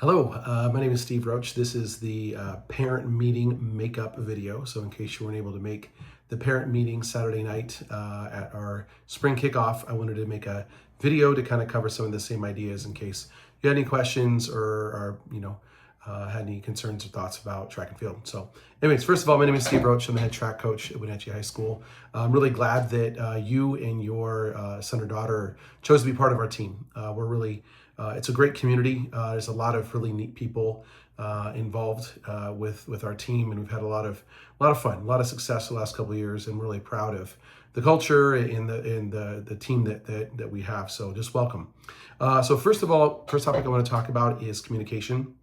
Hello, my name is Steve Roach. This is the parent meeting makeup video. So in case you weren't able to make the parent meeting Saturday night at our spring kickoff, I wanted to make a video to kind of cover some of the same ideas in case you had any questions or had any concerns or thoughts about track and field. So anyways, first of all, my name is Steve Roach. I'm the head track coach at Wenatchee High School. I'm really glad that you and your son or daughter chose to be part of our team. It's a great community. There's a lot of really neat people involved with our team, and we've had a lot of fun, a lot of success the last couple of years, and really proud of the culture and the team that we have. So just welcome. So first of all, first topic I want to talk about is communication.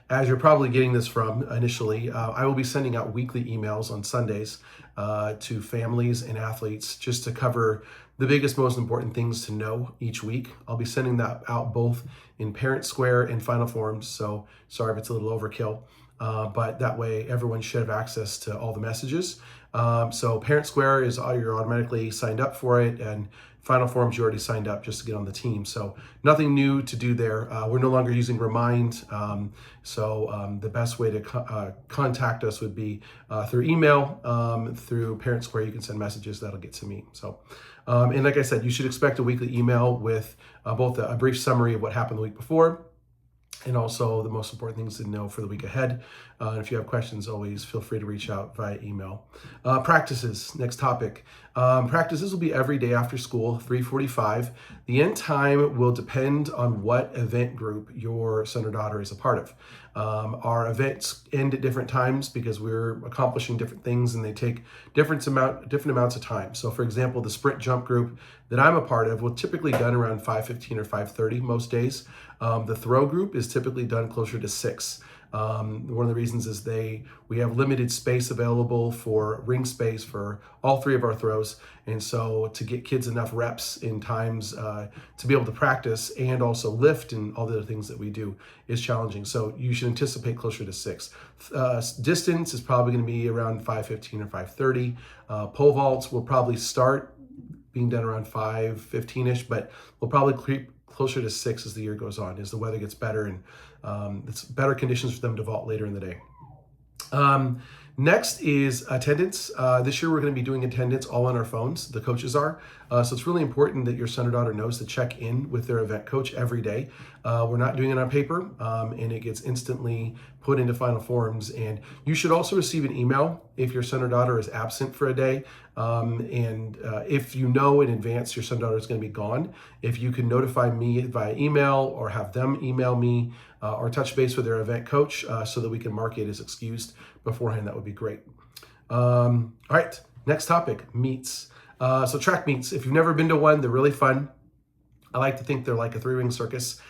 As you're probably getting this from initially, I will be sending out weekly emails on Sundays to families and athletes just to cover the biggest, most important things to know each week. I'll be sending that out both in Parent Square and Final Forms, so sorry if it's a little overkill, but that way everyone should have access to all the messages. So Parent Square is you're automatically signed up for it, and Final Forms you already signed up just to get on the team. So nothing new to do there. We're no longer using Remind, the best way to contact us would be through email. Through Parent Square you can send messages that'll get to me. So, and like I said, you should expect a weekly email with both a brief summary of what happened the week before, and also the most important things to know for the week ahead. And if you have questions, always feel free to reach out via email. Practices, next topic. Practices will be every day after school, 3:45. The end time will depend on what event group your son or daughter is a part of. Our events end at different times because we're accomplishing different things and they take different amounts of time. So for example, the sprint jump group that I'm a part of will typically done around 5:15 or 5:30 most days. The throw group is typically done closer to 6. One of the reasons is we have limited space available for ring space for all three of our throws. And so to get kids enough reps in times to be able to practice and also lift and all the other things that we do is challenging. So you should anticipate closer to 6. Distance is probably going to be around 5:15 or 5:30. Pole vaults will probably start being done around 5:15-ish, but we'll probably creep closer to 6 as the year goes on, as the weather gets better and it's better conditions for them to vault later in the day. Next is attendance. This year we're going to be doing attendance all on our phones. The coaches are. So it's really important that your son or daughter knows to check in with their event coach every day. We're not doing it on paper, and it gets instantly put into Final Forms. And you should also receive an email if your son or daughter is absent for a day. If you know in advance your son or daughter is going to be gone, if you can notify me via email or have them email me or touch base with their event coach so that we can mark it as excused beforehand, that would be great. All right, next topic, meets. So track meets, if you've never been to one, they're really fun. I like to think they're like a 3-ring circus.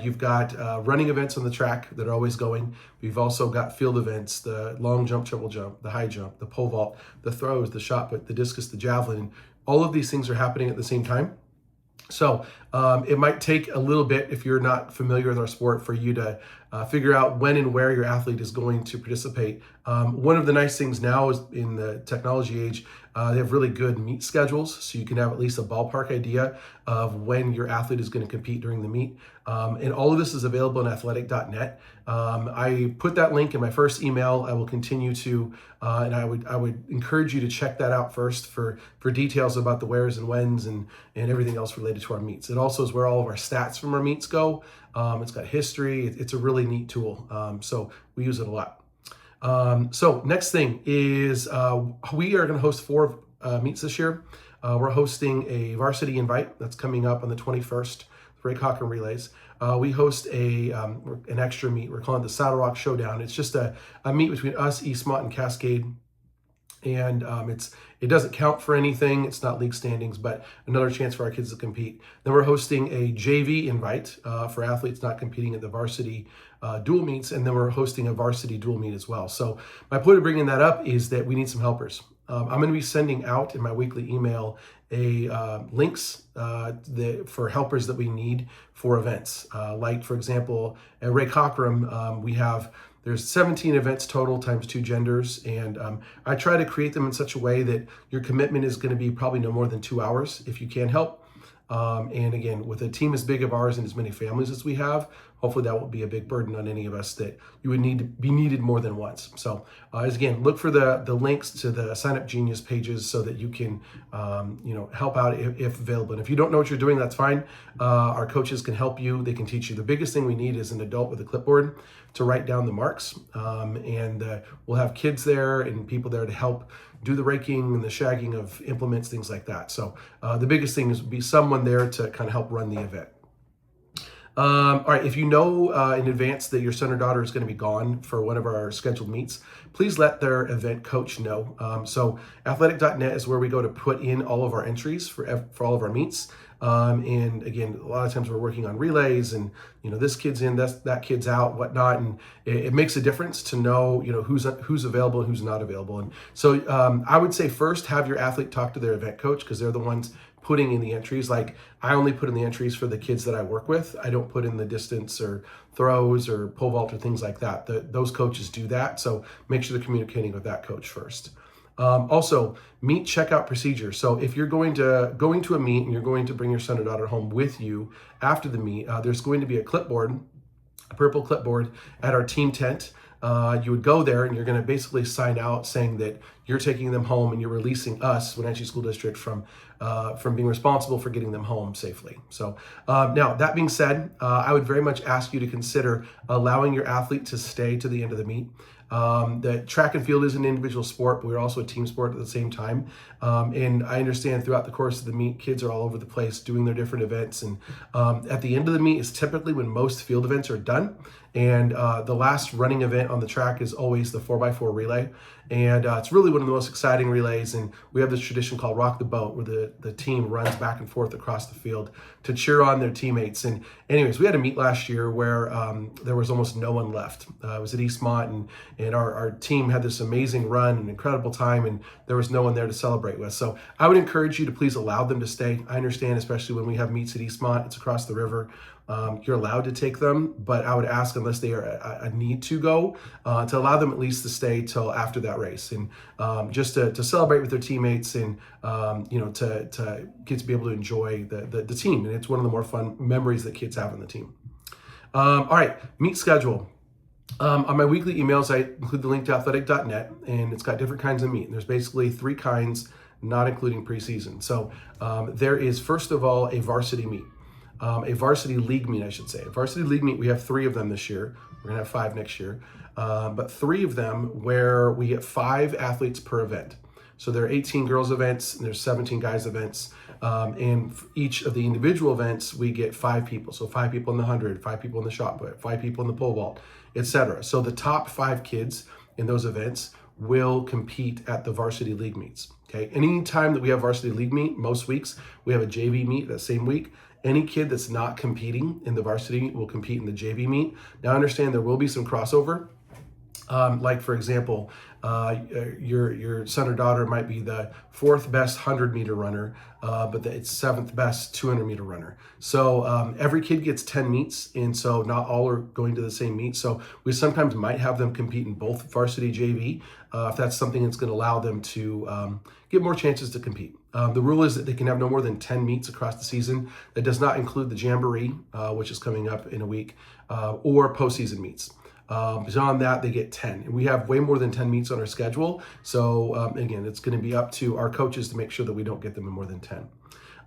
You've got running events on the track that are always going. We've also got field events, the long jump, triple jump, the high jump, the pole vault, the throws, the shot put, the discus, the javelin. All of these things are happening at the same time. So it might take a little bit, if you're not familiar with our sport, for you to figure out when and where your athlete is going to participate. One of the nice things now is in the technology age, they have really good meet schedules, so you can have at least a ballpark idea of when your athlete is going to compete during the meet. And all of this is available on athletic.net. I put that link in my first email. I will continue to, and I would encourage you to check that out first for details about the wheres and whens and everything else related to our meets. It also is where all of our stats from our meets go. It's got history. It's a really neat tool. So we use it a lot. So next thing is we are going to host 4 meets this year. We're hosting a varsity invite that's coming up on the 21st, Ray Cochran Relays. We host an extra meet. We're calling it the Saddle Rock Showdown. It's just a meet between us, Eastmont, and Cascade. And it doesn't count for anything. It's not league standings, but another chance for our kids to compete. Then we're hosting a JV invite for athletes not competing at the varsity dual meets, and then we're hosting a varsity dual meet as well. So my point of bringing that up is that we need some helpers. I'm going to be sending out in my weekly email links for helpers that we need for events. Like, for example, at Ray Cochran, there's 17 events total times 2 genders, and I try to create them in such a way that your commitment is going to be probably no more than 2 hours if you can help. And again, with a team as big of ours and as many families as we have, hopefully that won't be a big burden on any of us that you would need to be needed more than once. So as again, look for the links to the Sign Up Genius pages so that you can help out if available. And if you don't know what you're doing, that's fine. Our coaches can help you. They can teach you. The biggest thing we need is an adult with a clipboard to write down the marks. We'll have kids there and people there to help do the raking and the shagging of implements, things like that. So the biggest thing is be someone there to kind of help run the event. All right, if you know in advance that your son or daughter is going to be gone for one of our scheduled meets, please let their event coach know. So athletic.net is where we go to put in all of our entries for all of our meets. And again, a lot of times we're working on relays and, this kid's in, that kid's out, whatnot. And it makes a difference to know, who's available and who's not available. And so I would say first have your athlete talk to their event coach because they're the ones putting in the entries. Like I only put in the entries for the kids that I work with. I don't put in the distance or throws or pole vault or things like that. Those coaches do that. So make sure they're communicating with that coach first. Also, meet checkout procedure. So if you're going to a meet and you're going to bring your son or daughter home with you after the meet, there's going to be a purple clipboard at our team tent. You would go there and you're going to basically sign out saying that you're taking them home and you're releasing us, Wenatchee School District, from being responsible for getting them home safely. So now that being said, I would very much ask you to consider allowing your athlete to stay to the end of the meet. The track and field is an individual sport, but we're also a team sport at the same time. And I understand throughout the course of the meet, kids are all over the place doing their different events. And at the end of the meet is typically when most field events are done. And the last running event on the track is always the 4x4 relay. And it's really one of the most exciting relays. And we have this tradition called Rock the Boat, where the team runs back and forth across the field to cheer on their teammates. And anyways, we had a meet last year where there was almost no one left. It was at Eastmont, and our team had this amazing run, an incredible time, and there was no one there to celebrate with. So I would encourage you to please allow them to stay. I understand, especially when we have meets at Eastmont, it's across the river. You're allowed to take them, but I would ask, unless they are a need to go, to allow them at least to stay till after that race, and just to celebrate with their teammates, and to get to be able to enjoy the team. And it's one of the more fun memories that kids have on the team. All right, meet schedule. On my weekly emails, I include the link to athletic.net, and it's got different kinds of meet. And there's basically 3 kinds, not including preseason. So there is, first of all, a varsity meet. A varsity league meet, I should say. A varsity league meet, we have 3 of them this year. We're gonna have 5 next year. But 3 of them where we get 5 athletes per event. So there are 18 girls events and there's 17 guys events. And for each of the individual events, we get 5 people. So 5 people in the 100, 5 people in the shot put, 5 people in the pole vault, etc. So the top 5 kids in those events will compete at the varsity league meets. Okay. Anytime that we have varsity league meet, most weeks we have a JV meet that same week. Any kid that's not competing in the varsity meet will compete in the JV meet. Now, understand there will be some crossover. Like, for example, your son or daughter might be the 4th best 100-meter runner, but it's 7th best 200-meter runner. So every kid gets 10 meets, and so not all are going to the same meet. So we sometimes might have them compete in both varsity JV, if that's something that's going to allow them to get more chances to compete. The rule is that they can have no more than 10 meets across the season. That does not include the Jamboree, which is coming up in a week, or postseason meets. Beyond that, they get 10. And we have way more than 10 meets on our schedule. So again, it's going to be up to our coaches to make sure that we don't get them in more than 10.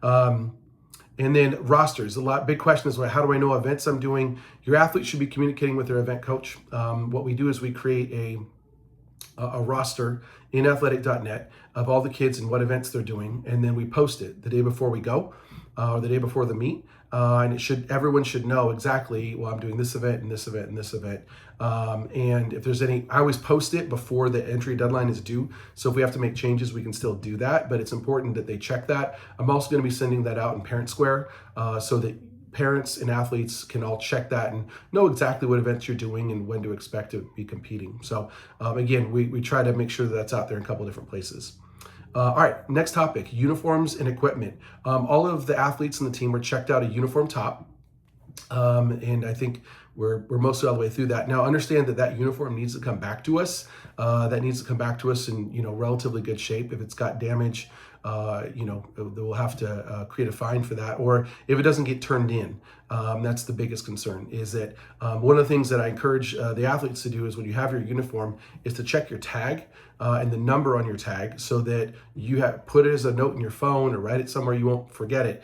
And then rosters. Big question is, how do I know what events I'm doing? Your athlete should be communicating with their event coach. What we do is we create a roster in athletic.net of all the kids and what events they're doing, and then we post it the day before we go, or the day before the meet, and everyone should know exactly, well, I'm doing this event and this event and this event, and if there's any, I always post it before the entry deadline is due, so if we have to make changes, we can still do that, but it's important that they check that. I'm also going to be sending that out in Parent Square, so that parents and athletes can all check that and know exactly what events you're doing and when to expect to be competing. So again, we try to make sure that that's out there in a couple different places. All right, next topic, uniforms and equipment. All of the athletes in the team were checked out a uniform top. And I think we're mostly all the way through that. Now understand that uniform needs to come back to us. That needs to come back to us in relatively good shape. If it's got damage, they'll have to create a fine for that, or if it doesn't get turned in. That's the biggest concern, is that one of the things that I encourage the athletes to do is when you have your uniform is to check your tag and the number on your tag, so that you put it as a note in your phone or write it somewhere you won't forget it.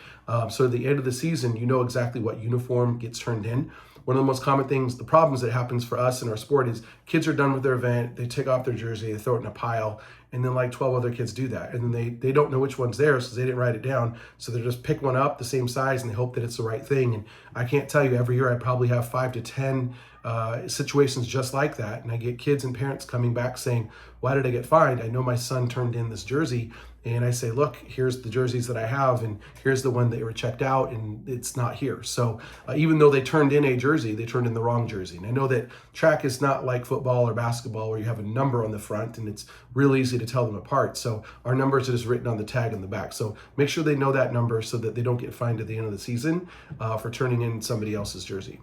So at the end of the season, you know exactly what uniform gets turned in. One of the most common things, the problems that happens for us in our sport, is kids are done with their event, they take off their jersey, they throw it in a pile, and then like 12 other kids do that. And then they don't know which one's theirs because they didn't write it down. So they just pick one up the same size and they hope that it's the right thing. And I can't tell you, every year I probably have 5 to 10 situations just like that. And I get kids and parents coming back saying, why did I get fined? I know my son turned in this jersey. And I say, look, here's the jerseys that I have, and here's the one that were checked out, and it's not here. So even though they turned in a jersey, they turned in the wrong jersey. And I know that track is not like football or basketball where you have a number on the front, and it's real easy to tell them apart. So our numbers are just written on the tag in the back. So make sure they know that number so that they don't get fined at the end of the season for turning in somebody else's jersey.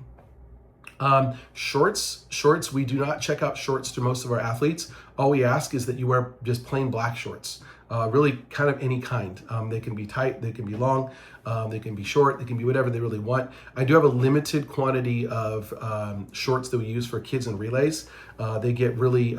Shorts, we do not check out shorts to most of our athletes. All we ask is that you wear just plain black shorts. Really kind of any kind. They can be tight, they can be long, they can be short, they can be whatever they really want. I do have a limited quantity of shorts that we use for kids and relays. They get really,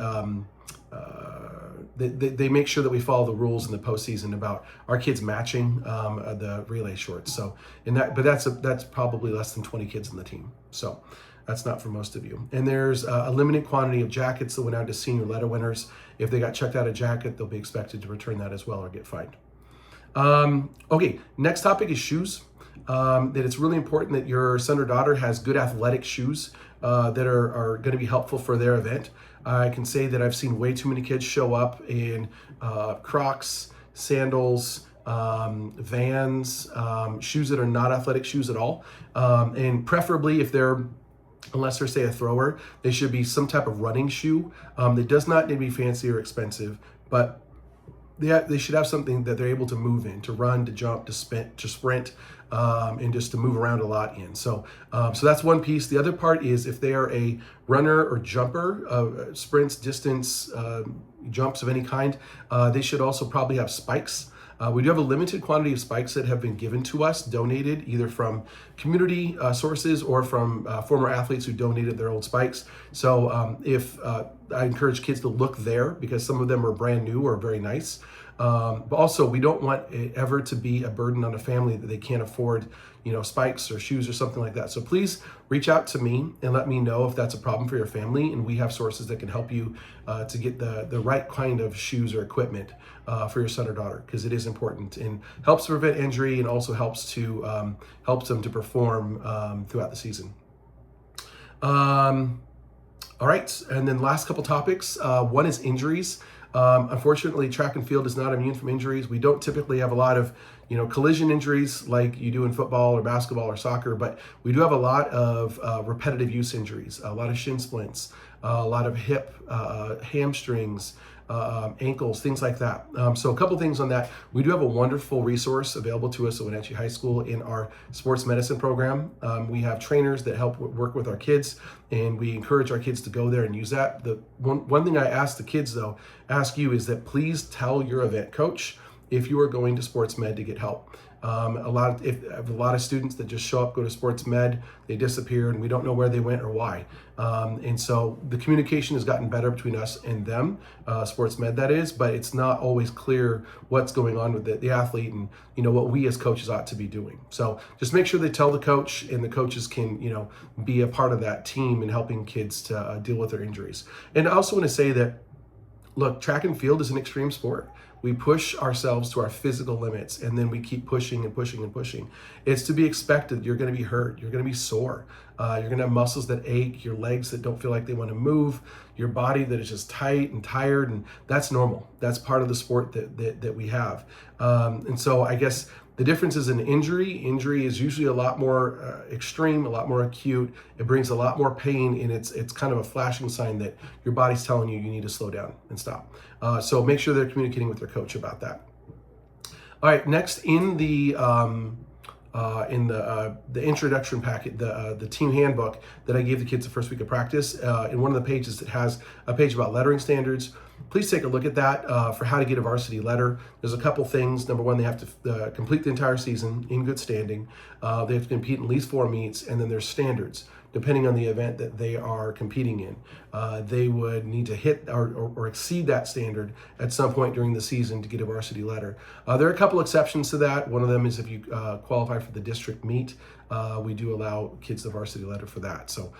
they make sure that we follow the rules in the postseason about our kids matching the relay shorts. So but that's probably less than 20 kids in the team. So that's not for most of you. And there's a limited quantity of jackets that went out to senior letter winners. If they got checked out a jacket, they'll be expected to return that as well or get fined. Okay, next topic is shoes. That it's really important that your son or daughter has good athletic shoes that are going to be helpful for their event. I can say that I've seen way too many kids show up in Crocs, sandals, Vans, shoes that are not athletic shoes at all. And preferably, unless they're, say, a thrower, they should be some type of running shoe that does not need to be fancy or expensive, but they should have something that they're able to move in, to run, to jump, to sprint, and just to move around a lot in. So that's one piece. The other part is if they are a runner or jumper, sprints, distance, jumps of any kind, they should also probably have spikes. We do have a limited quantity of spikes that have been given to us, donated either from community sources or from former athletes who donated their old spikes. So I encourage kids to look there because some of them are brand new or very nice. But also, we don't want it ever to be a burden on a family that they can't afford, spikes or shoes or something like that. So please reach out to me and let me know if that's a problem for your family. And we have sources that can help you to get the right kind of shoes or equipment for your son or daughter, because it is important and helps prevent injury and also helps them to perform throughout the season. All right, and then last couple topics. One is injuries. Unfortunately, track and field is not immune from injuries. We don't typically have a lot of, collision injuries like you do in football or basketball or soccer, but we do have a lot of repetitive use injuries, a lot of shin splints, a lot of hip, hamstrings, ankles, things like that. So a couple things on that. We do have a wonderful resource available to us at Wenatchee High School in our sports medicine program. We have trainers that help work with our kids, and we encourage our kids to go there and use that. The one thing I ask the kids, though, ask you is that please tell your event coach if you are going to sports med to get help. I have a lot of students that just show up, go to sports med, they disappear, and we don't know where they went or why. And so the communication has gotten better between us and them, sports med that is, but it's not always clear what's going on with the athlete and what we as coaches ought to be doing. So just make sure they tell the coach, and the coaches can be a part of that team in helping kids to deal with their injuries. And I also want to say that, look, track and field is an extreme sport. We push ourselves to our physical limits, and then we keep pushing and pushing and pushing. It's to be expected. You're going to be hurt. You're going to be sore. You're going to have muscles that ache, your legs that don't feel like they want to move, your body that is just tight and tired, and that's normal. That's part of the sport that we have. And so I guess the difference is in injury. Injury is usually a lot more extreme, a lot more acute. It brings a lot more pain, and it's kind of a flashing sign that your body's telling you need to slow down and stop. So make sure they're communicating with their coach about that. All right, next in the in the introduction packet, the team handbook that I gave the kids the first week of practice. In one of the pages, it has a page about lettering standards. Please take a look at that for how to get a varsity letter. There's a couple things. Number one, they have to complete the entire season in good standing. They have to compete in at least 4 meets, and then there's standards. Depending on the event that they are competing in, they would need to hit or exceed that standard at some point during the season to get a varsity letter. There are a couple exceptions to that. One of them is if you qualify for the district meet, we do allow kids the varsity letter for that. So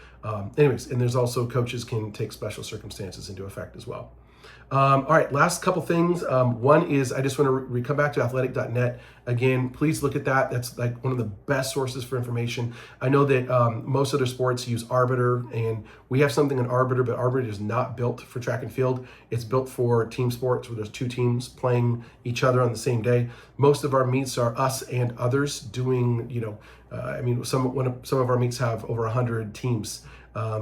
anyways, and there's also coaches can take special circumstances into effect as well. All right, last couple things. One is I just want to come back to athletic.net. Again, please look at that. That's like one of the best sources for information. I know that most other sports use Arbiter, and we have something in Arbiter, but Arbiter is not built for track and field. It's built for team sports where there's 2 teams playing each other on the same day. Most of our meets are us and others doing, some of our meets have over 100 teams.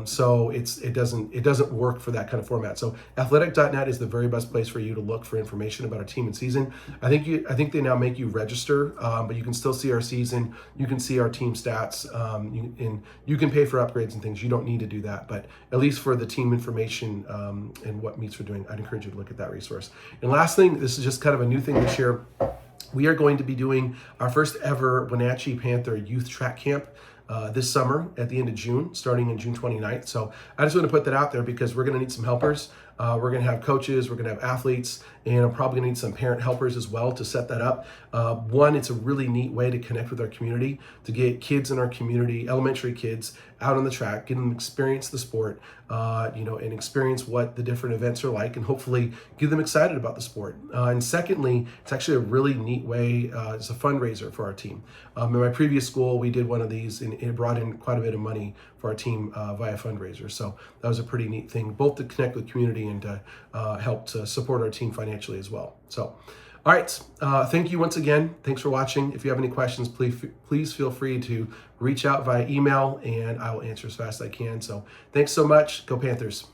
So it doesn't work for that kind of format. So athletic.net is the very best place for you to look for information about our team and season. I think they now make you register, but you can still see our season. You can see our team stats, and you can pay for upgrades and things. You don't need to do that, but at least for the team information and what meets we're doing, I'd encourage you to look at that resource. And last thing, this is just kind of a new thing this year. We are going to be doing our first ever Wenatchee Panther Youth Track Camp this summer at the end of June, starting in June 29th. So I just want to put that out there because we're going to need some helpers. We're going to have coaches, we're going to have athletes, and I'm probably going to need some parent helpers as well to set that up. One, it's a really neat way to connect with our community, to get kids in our community, elementary kids, out on the track, get them to experience the sport, and experience what the different events are like, and hopefully get them excited about the sport. And secondly, it's actually a really neat way, it's a fundraiser for our team. In my previous school, we did one of these, and it brought in quite a bit of money for our team via fundraiser. So that was a pretty neat thing, both to connect with the community and to help to support our team financially as well. So, all right, thank you once again. Thanks for watching. If you have any questions, please feel free to reach out via email, and I will answer as fast as I can. So thanks so much. Go Panthers.